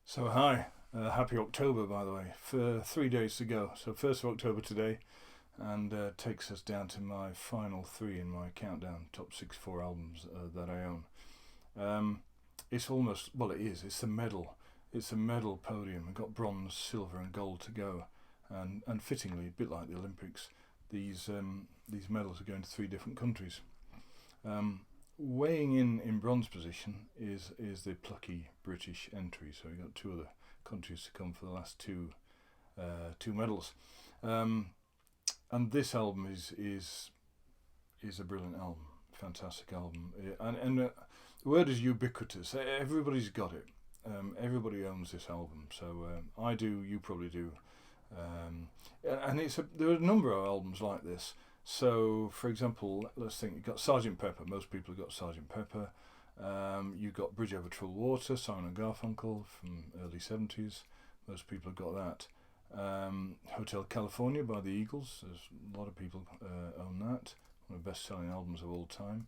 So hi, happy October by the way. For 3 days to go. So 1st of October today, and takes us down to my final three in my countdown top 64 albums that I own. Um, it's almost it is. It's a medal. It's a medal podium. We've got bronze, silver, and gold to go, and fittingly, a bit like the Olympics, these medals are going to three different countries. Um, Weighing in bronze position is the plucky British entry. So we've got two other countries to come for the last two medals. Um, and this album is a brilliant album, fantastic album, and the word is ubiquitous. Everybody's got it. Everybody owns this album. So I do. You probably do. And there are a number of albums like this. So, for example, let's think. You've got Sergeant Pepper. Most people have got Sergeant Pepper. You've got Bridge Over Troubled Water, Simon and Garfunkel from early 70s. Most people have got that. Hotel California by the Eagles. There's a lot of people own that. One of the best-selling albums of all time.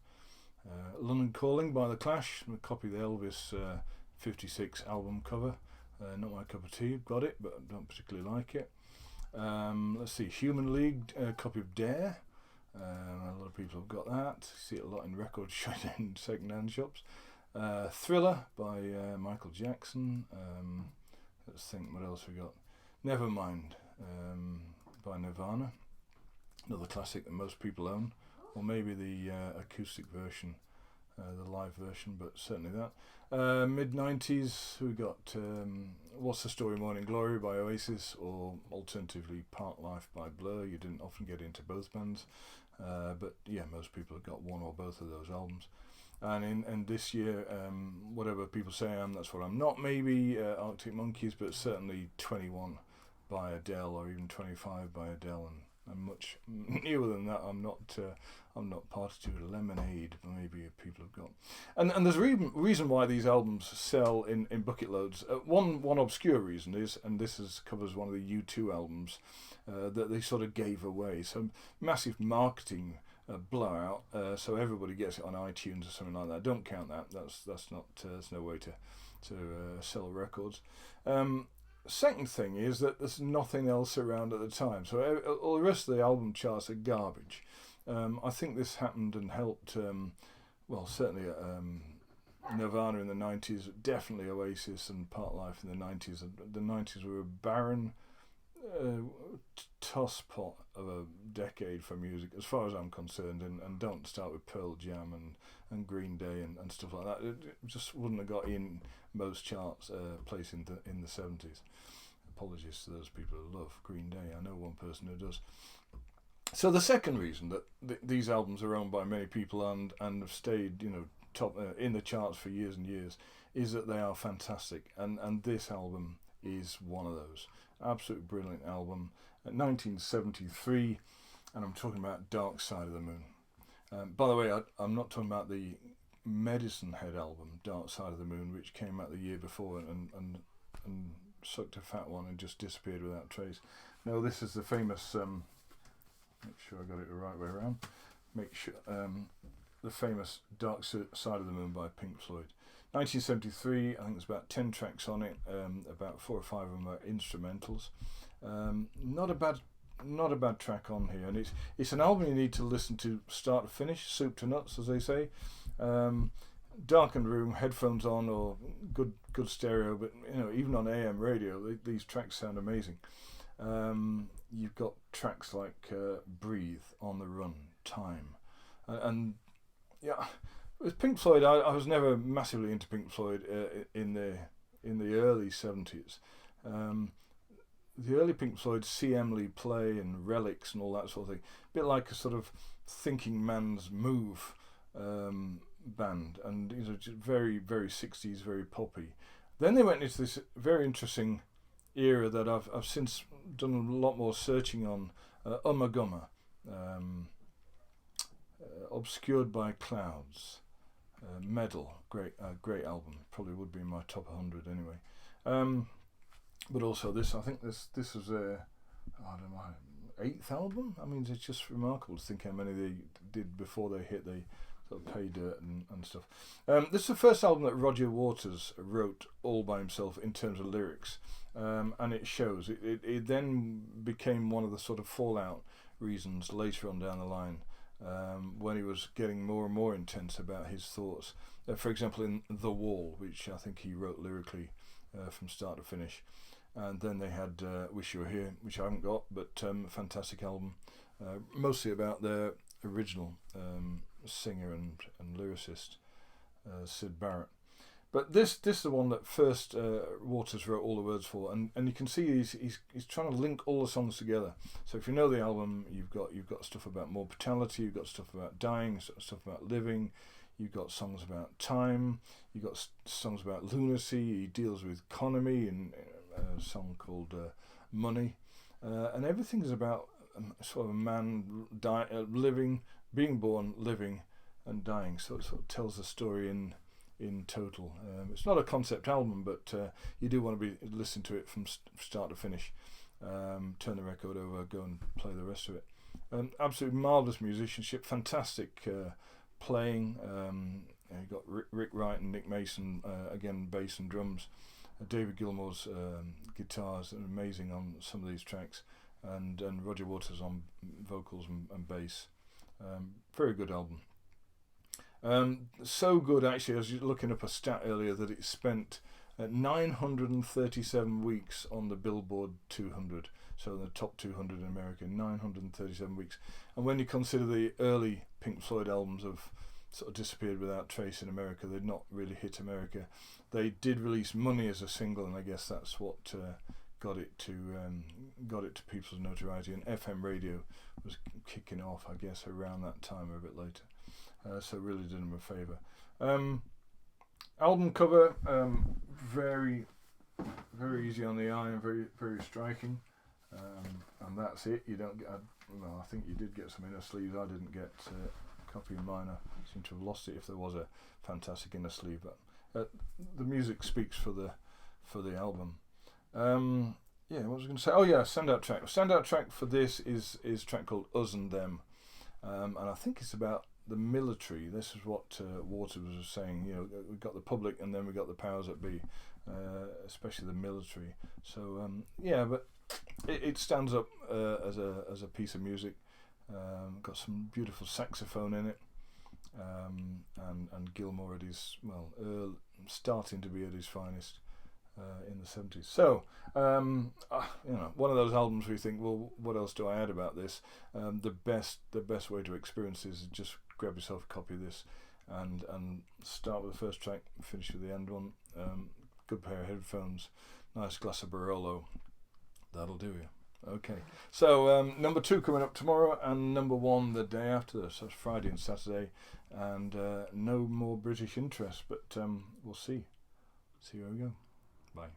London Calling by The Clash. A copy of the Elvis 56 album cover. Not my cup of tea. Got it, but I don't particularly like it. Let's see. Human League, copy of Dare. A lot of people have got that. See it a lot in record shops and second-hand shops. Thriller by Michael Jackson. Let's think what else we got. Nevermind by Nirvana. Another classic that most people own. Or maybe the acoustic version, the live version, but certainly that. Mid-90s, we got What's the Story Morning Glory by Oasis, or alternatively Part Life by Blur. You didn't often get into both bands, but yeah, most people have got one or both of those albums. And in this year, whatever people say I am, that's what I'm not. Maybe Arctic Monkeys, but certainly 21 by Adele, or even 25 by Adele, and much newer than that. I'm not party to. Lemonade, maybe people have got, and there's a reason why these albums sell in bucket loads. One obscure reason is, and covers one of the U2 albums that they sort of gave away. So massive marketing blowout. So everybody gets it on iTunes or something like that. Don't count that. That's not. There's no way to sell records. Second thing is that there's nothing else around at the time, so all the rest of the album charts are garbage. I think this happened and helped, certainly Nirvana in the 90s, definitely Oasis and Part Life in the 90s. The 90s were a barren tosspot of a decade for music, as far as I'm concerned, and don't start with Pearl Jam and Green Day and stuff like that. It just wouldn't have got in most charts place in the 70s. Apologies to those people who love Green Day. I know one person who does. So the second reason that these albums are owned by many people and have stayed, top in the charts for years and years, is that they are fantastic, and this album is one of those. Absolutely brilliant album. 1973, and I'm talking about Dark Side of the Moon. By the way, I'm not talking about the Medicine Head album, Dark Side of the Moon, which came out the year before and sucked a fat one and just disappeared without trace. No, this is the famous. Make sure I got it the right way around. Make sure the famous Dark Side of the Moon by Pink Floyd. 1973. I think there's about 10 tracks on it. About 4 or 5 of them are instrumentals. Not a bad track on here, and it's an album you need to listen to start to finish, soup to nuts, as they say. Darkened room, headphones on, or good stereo, but even on AM radio, these tracks sound amazing. You've got tracks like Breathe, On the Run, Time, and yeah, with Pink Floyd, I was never massively into Pink Floyd in the early 70s. The early Pink Floyd, See Emily Play and Relics and all that sort of thing, a bit like a sort of thinking man's move band, and just very, very 60s, very poppy. Then they went into this very interesting era that I've since done a lot more searching on. Ummagumma, Obscured by Clouds, Medal, great album, probably would be in my top 100 anyway. But also this, I think this was I don't know, 8th album. I mean, it's just remarkable to think how many they did before they hit the sort of pay dirt and stuff. This is the first album that Roger Waters wrote all by himself in terms of lyrics, and it shows. It then became one of the sort of fallout reasons later on down the line, when he was getting more and more intense about his thoughts. For example, in The Wall, which I think he wrote lyrically from start to finish. And then they had Wish You Were Here, which I haven't got, but a fantastic album, mostly about their original singer and lyricist, Syd Barrett. But this is the one that first Waters wrote all the words for, and you can see he's trying to link all the songs together. So if you know the album, you've got stuff about mortality, you've got stuff about dying, stuff about living, you've got songs about time, you've got songs about lunacy. He deals with economy in a song called Money, and everything is about sort of a man living, being born, living, and dying. So it sort of tells the story in total. It's not a concept album, but you do want to listen to it from start to finish. Turn the record over, go and play the rest of it. Absolutely marvellous musicianship, fantastic playing. You've got Rick Wright and Nick Mason, again bass and drums. David Gilmour's guitars are amazing on some of these tracks, and Roger Waters on vocals and bass. Very good album. So good, actually, I was looking up a stat earlier that it spent 937 weeks on the Billboard 200, so the top 200 in America, 937 weeks. And when you consider the early Pink Floyd albums have sort of disappeared without trace in America, they'd not really hit America. They did release Money as a single, and I guess that's what got it to people's notoriety. And FM radio was kicking off, I guess, around that time or a bit later. So really did him a favour. Album cover, very, very easy on the eye and very, very striking. And that's it. You don't get. I think you did get some inner sleeves. I didn't get a copy of mine. I seem to have lost it if there was a fantastic inner sleeve. But the music speaks for the album. What was I going to say? Oh yeah, standout track. Standout track for this is a track called Us and Them, and I think it's about the military. This is what Waters was saying. You know, we've got the public and then we've got the powers that be, especially the military. So but it stands up as a piece of music. Got some beautiful saxophone in it, and Gilmour at his starting to be at his finest in the 70s. So one of those albums where you think, well, what else do I add about this? The best way to experience this is just grab yourself a copy of this and start with the first track, finish with the end one. Good pair of headphones, nice glass of Barolo. That'll do you. Okay, so number 2 coming up tomorrow, and number 1 the day after, so it's Friday and Saturday, and no more British interest, but we'll see where we go. Bye.